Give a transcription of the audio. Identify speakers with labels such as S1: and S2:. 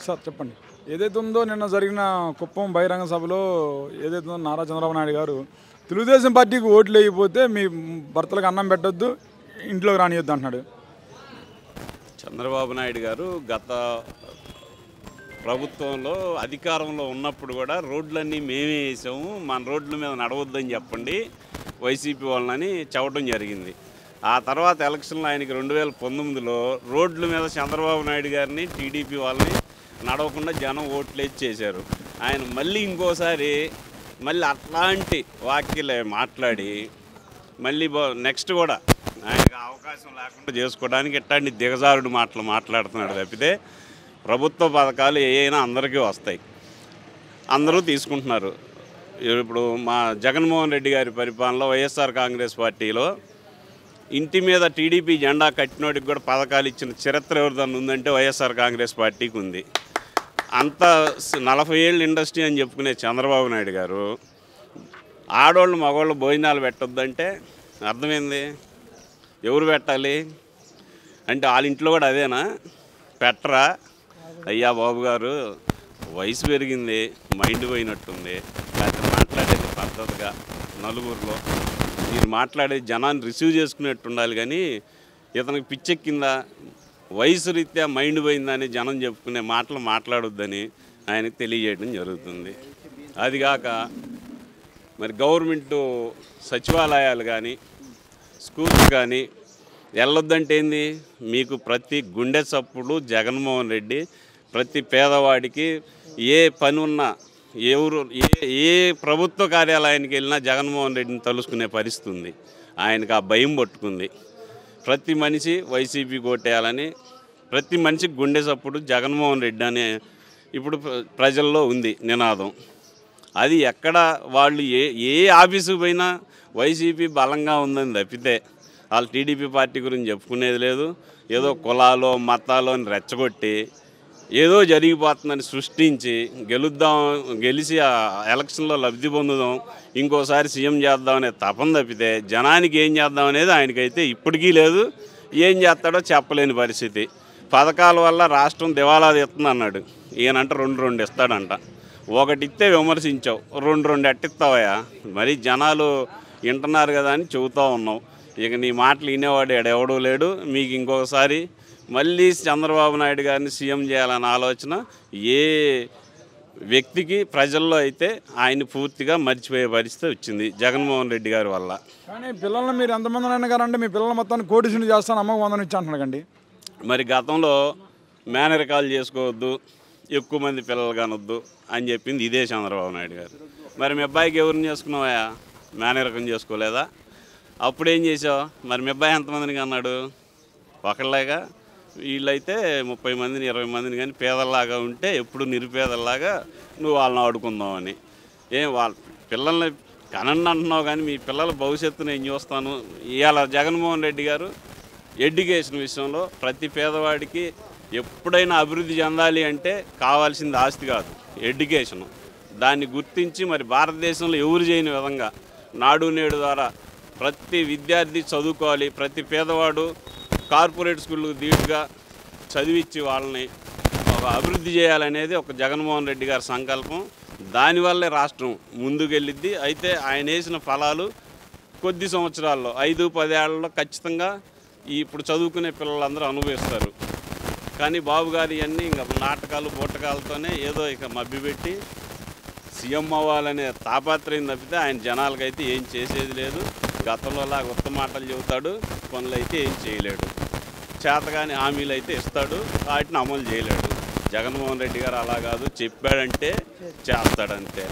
S1: Sir చెప్పండి. ఏదైతే ఉందో నిన్న జరిగిన కుప్పం బహిరంగ సభలో ఏదైతే ఉందో నారా చంద్రబాబు నాయుడు గారు తెలుగుదేశం పార్టీకి ఓట్లు వేయకపోతే మీ భర్తలకు అన్నం పెట్టొద్దు, ఇంట్లోకి రానియొద్దు అంటున్నాడు.
S2: చంద్రబాబు నాయుడు గారు గత ప్రభుత్వంలో అధికారంలో ఉన్నప్పుడు కూడా రోడ్లన్నీ మేమే వేసాము, మన రోడ్ల మీద నడవద్దని చెప్పండి వైసీపీ వాళ్ళని చెప్పడం జరిగింది. ఆ తర్వాత ఎలక్షన్లో ఆయనకి 2019లో రోడ్ల మీద చంద్రబాబు నాయుడు గారిని టీడీపీ వాళ్ళని నడవకుండా జనం ఓట్లేసి చేశారు. ఆయన మళ్ళీ ఇంకోసారి మళ్ళీ అట్లాంటి వాక్యలే మాట్లాడి మళ్ళీ నెక్స్ట్ కూడా ఆయనకు అవకాశం లేకుండా చేసుకోవడానికి ఇట్లాంటి దిగజారుడు మాటలు మాట్లాడుతున్నాడు తప్పితే ప్రభుత్వ పథకాలు ఏవైనా అందరికీ వస్తాయి, అందరూ తీసుకుంటున్నారు. ఇప్పుడు మా జగన్మోహన్ రెడ్డి గారి పరిపాలనలో వైఎస్ఆర్ కాంగ్రెస్ పార్టీలో ఇంటి మీద టీడీపీ జెండా కట్టినోడికి కూడా పథకాలు ఇచ్చిన చరిత్ర ఎవరిదన్నా ఉందంటే వైఎస్ఆర్ కాంగ్రెస్ పార్టీకి ఉంది. అంత 40 ఏళ్ళ ఇండస్ట్రీ అని చెప్పుకునే చంద్రబాబు నాయుడు గారు ఆడవాళ్ళు మగవాళ్ళు భోజనాలు పెట్టొద్దంటే అర్థమైంది. ఎవరు పెట్టాలి అంటే వాళ్ళ ఇంట్లో కూడా అదేనా? పెట్టరా? అయ్యా బాబు గారు వయసు పెరిగింది, మైండ్ పోయినట్టుంది, లేకపోతే మాట్లాడేది పద్ధతిగా నలుగురిలో మీరు మాట్లాడే జనాన్ని రిసీవ్ చేసుకునేట్టు ఉండాలి, కానీ ఇతనికి పిచ్చెక్కిందా, వయసు రీత్యా మైండ్ పోయిందని జనం చెప్పుకునే మాటలు మాట్లాడొద్దని ఆయనకు తెలియజేయడం జరుగుతుంది. అదిగాక మరి గవర్నమెంటు సచివాలయాలు కానీ స్కూల్స్ కానీ వెళ్ళొద్దంటే ఏంది? మీకు ప్రతి గుండె చప్పుడు జగన్మోహన్ రెడ్డి ప్రతి పేదవాడికి ఏ పని ఉన్నా ఏ ప్రభుత్వ కార్యాలయానికి వెళ్ళినా జగన్మోహన్ రెడ్డిని తలుసుకునే పరిస్థితి ఉంది. ఆయనకు ఆ భయం పట్టుకుంది. ప్రతి మనిషి వైసీపీ కోటేయాలని ప్రతి మనిషికి గుండె చప్పుడు జగన్మోహన్ రెడ్డి అనే ఇప్పుడు ప్రజల్లో ఉంది నినాదం. అది ఎక్కడ వాళ్ళు ఏ ఆఫీసుకు పోయినా వైసీపీ బలంగా ఉందని తప్పితే వాళ్ళు టీడీపీ పార్టీ గురించి చెప్పుకునేది లేదు. ఏదో కులాలో మతాలో అని రెచ్చగొట్టి ఏదో జరిగిపోతుందని సృష్టించి గెలిచి ఆ ఎలక్షన్లో లబ్ధి పొందుదాం, ఇంకోసారి సీఎం చేద్దామనే తపన తప్పితే జనానికి ఏం చేద్దాం అనేది ఆయనకైతే ఇప్పటికీ లేదు. ఏం చేస్తాడో చెప్పలేని పరిస్థితి. పథకాల వల్ల రాష్ట్రం దివాలా తీస్తుంది అన్నాడు. ఈయనంట 2 ఇస్తాడంట. ఒకటి ఇస్తే విమర్శించావు, 2 ఎట్టిస్తావయ్యా? మరి జనాలు వింటున్నారు కదా అని చెబుతూ ఉన్నావు. ఇక నీ మాటలు వినేవాడు ఎవడూ లేడు. మీకు ఇంకొకసారి మళ్ళీ చంద్రబాబు నాయుడు గారిని సీఎం చేయాలన్న ఆలోచన ఏ వ్యక్తికి ప్రజల్లో అయితే ఆయన పూర్తిగా మర్చిపోయే పరిస్థితి వచ్చింది జగన్మోహన్ రెడ్డి గారి వల్ల.
S1: కానీ పిల్లల్ని మీరు ఎంతమంది అయినా గారంటే మీ పిల్లల మొత్తాన్ని కోటీసుని చేస్తాను, అమ్మకు 100 ఇచ్చి అంటున్నాకండి.
S2: మరి గతంలో మేనరికాలు చేసుకోవద్దు, ఎక్కువ మంది పిల్లలు కానొద్దు అని చెప్పింది ఇదే చంద్రబాబు నాయుడు గారు. మరి మీ అబ్బాయికి ఎవరిని చేసుకున్నావా? మేనరికం చేసుకోలేదా? అప్పుడేం చేసావు? మరి మీ అబ్బాయి ఎంతమందిని అన్నాడు? ఒకళ్ళేగా. వీళ్ళైతే 30 మందిని 20 మందిని కానీ పేదల్లాగా ఉంటే ఎప్పుడు నిరుపేదల్లాగా నువ్వు వాళ్ళని ఆడుకుందామని. వాళ్ళ పిల్లల్ని కనండి అంటున్నావు, కానీ మీ పిల్లల భవిష్యత్తును ఏం చూస్తాను? ఇవాళ జగన్మోహన్ రెడ్డి గారు ఎడ్యుకేషన్ విషయంలో ప్రతి పేదవాడికి ఎప్పుడైనా అభివృద్ధి చెందాలి అంటే కావాల్సింది ఆస్తి కాదు, ఎడ్యుకేషను. దాన్ని గుర్తించి మరి భారతదేశంలో ఎవరు చేయని విధంగా నాడు నేడు ద్వారా ప్రతి విద్యార్థి చదువుకోవాలి, ప్రతి పేదవాడు కార్పొరేట్ స్కూళ్ళకు ధీటుగా చదివించి వాళ్ళని ఒక అభివృద్ధి చేయాలనేది ఒక జగన్మోహన్ రెడ్డి గారి సంకల్పం. దానివల్లే రాష్ట్రం ముందుకెళ్ళిద్ది. అయితే ఆయన వేసిన ఫలాలు కొద్ది సంవత్సరాల్లో 5-10 ఏళ్లలో ఖచ్చితంగా ఇప్పుడు చదువుకునే పిల్లలందరూ అనుభవిస్తారు. కానీ బాబు గారు ఇవన్నీ ఇంకా నాటకాలు బూటకాలతోనే ఏదో ఇక మభ్యపెట్టి సీఎం అవ్వాలనే తాపత్రయం తప్పితే ఆయన జనాలకైతే ఏం చేసేది లేదు. గతంలో లాగా ఉత్తమ మాటలు చెబుతాడు, పనులు అయితే ఏం చేయలేడు. చేతగాని హామీలు అయితే ఇస్తాడు, వాటిని అమలు చేయలేడు. జగన్మోహన్ రెడ్డి గారు అలా కాదు, చెప్పాడంటే చేస్తాడంతే.